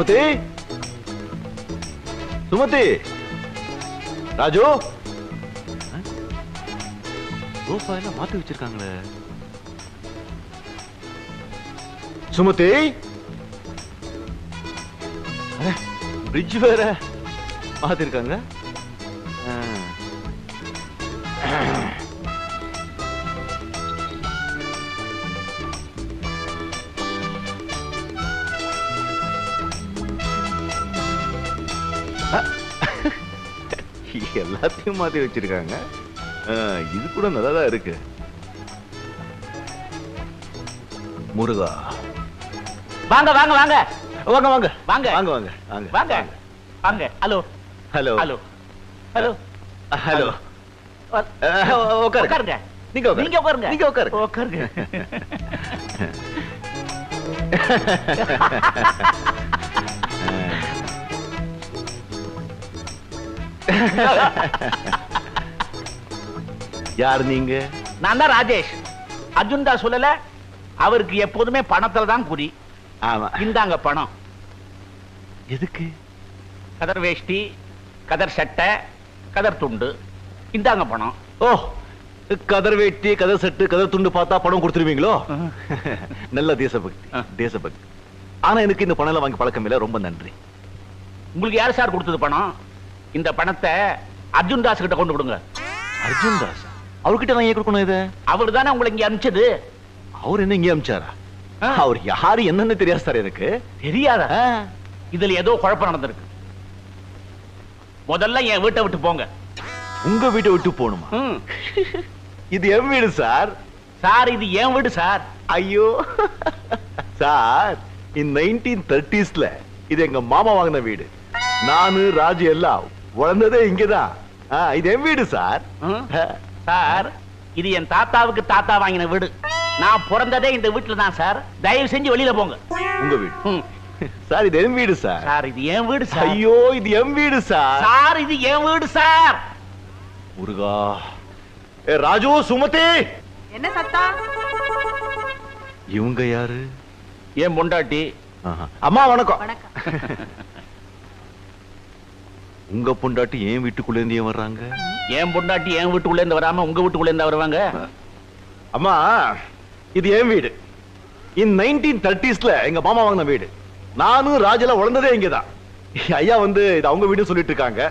Sumathi Sumathi Raju sofa எல்லாம் மாத்தி வச்சிருக்காங்களே. Sumathi bridge வேற மாத்திருக்காங்க. எல்லாத்தையும் மாத்தி வச்சிருக்காங்க. இது கூட நல்லாதான் இருக்கு. முருகா வாங்க வாங்க வாங்க வாங்க வாங்க வாங்க வாங்க வாங்க வாங்க வாங்க வாங்க. Hello hello hello hello hello உட்காருங்க. நீங்க நீங்க உட்காருங்க. நீங்க உட்காருங்க. உட்காருங்க. யார் நீங்க? நான் தான் ராஜேஷ். அர்ஜுன் தான் சொல்லல, அவருக்கு எப்போதுமே பணத்துல தான் குறி. ஆமா. இந்தாங்க பணம். எதுக்கு? கதர் வேஷ்டி, கதர் சட்டை, கதர் துண்டு. இந்தாங்க பணம். ஓ, கதர் வேட்டி, கதர் சட்டு, கதர் துண்டு பார்த்தா பணம் கொடுத்துருவீங்களோ? நல்ல தேசபக்தி, தேசபக்தி. ஆனா எனக்கு இந்த பணம் வாங்கி பழக்கம் இல்ல. ரொம்ப நன்றி. உங்களுக்கு யார் சார் கொடுத்தது பணம்? இந்த பணத்தை அர்ஜுன் தாஸ் கிட்ட கொண்டு கொடுங்க. அர்ஜுன் தாஸ்? அவர்கிட்ட நான் ஏன் கொடுக்கணும் இதை? அவர் தானே உங்களை இங்க அனுப்பிச்சது. அவர் என்ன இங்க அனுப்பிச்சாரா? அவர் யாரு என்னன்னு தெரியாது சார் எனக்கு. தெரியாதா? இதுல ஏதோ குழப்பம் நடந்திருக்கு. முதல்ல என் வீட்டை விட்டு போங்க. உங்க வீட்டை விட்டு போகணுமா? இது என் வீடு சார். சார் இது என் வீடு சார். ஐயோ சார், இந்த 1930sல இது எங்க மாமா வாங்கின வீடு. நானு ராஜு எல்லாம் வளர்ந்ததே இங்கதான். இது என் வீடு சார். சார் இது என் தாத்தாவுக்கு தாத்தா வாங்கின வீடு. நான் பிறந்ததே இந்த வீட்டுல தான் சார். தயவு செஞ்சு வெளியில போங்க. உங்க வீடு சார்? இது என் வீடு சார். சார் இது என் வீடு சார். ஐயோ இது என் வீடு சார். சார் இது என் வீடு சார். முருகா. ராஜு, சுமதி. என்ன சத்தா? இவங்க யாரு? என் பொண்டாட்டி. அம்மா வணக்கம். வணக்கம். உங்க பொண்டாட்டி ஏன் வீட்டுக்குள்ள இருந்து ஏன் வர்றாங்க? என் பொண்டாட்டி என் வீட்டுக்குள்ள இருந்து வராம உங்க வீட்டுக்குள்ள இருந்து வருவாங்க? அம்மா இது என் வீடு. இந்த 1930sல எங்க மாமா வாங்கின வீடு. நானும் ராஜெல்லாம் வளர்ந்ததே இங்கதான். ஐயா வந்து இது அவங்க வீடு சொல்லிட்டு இருக்காங்க.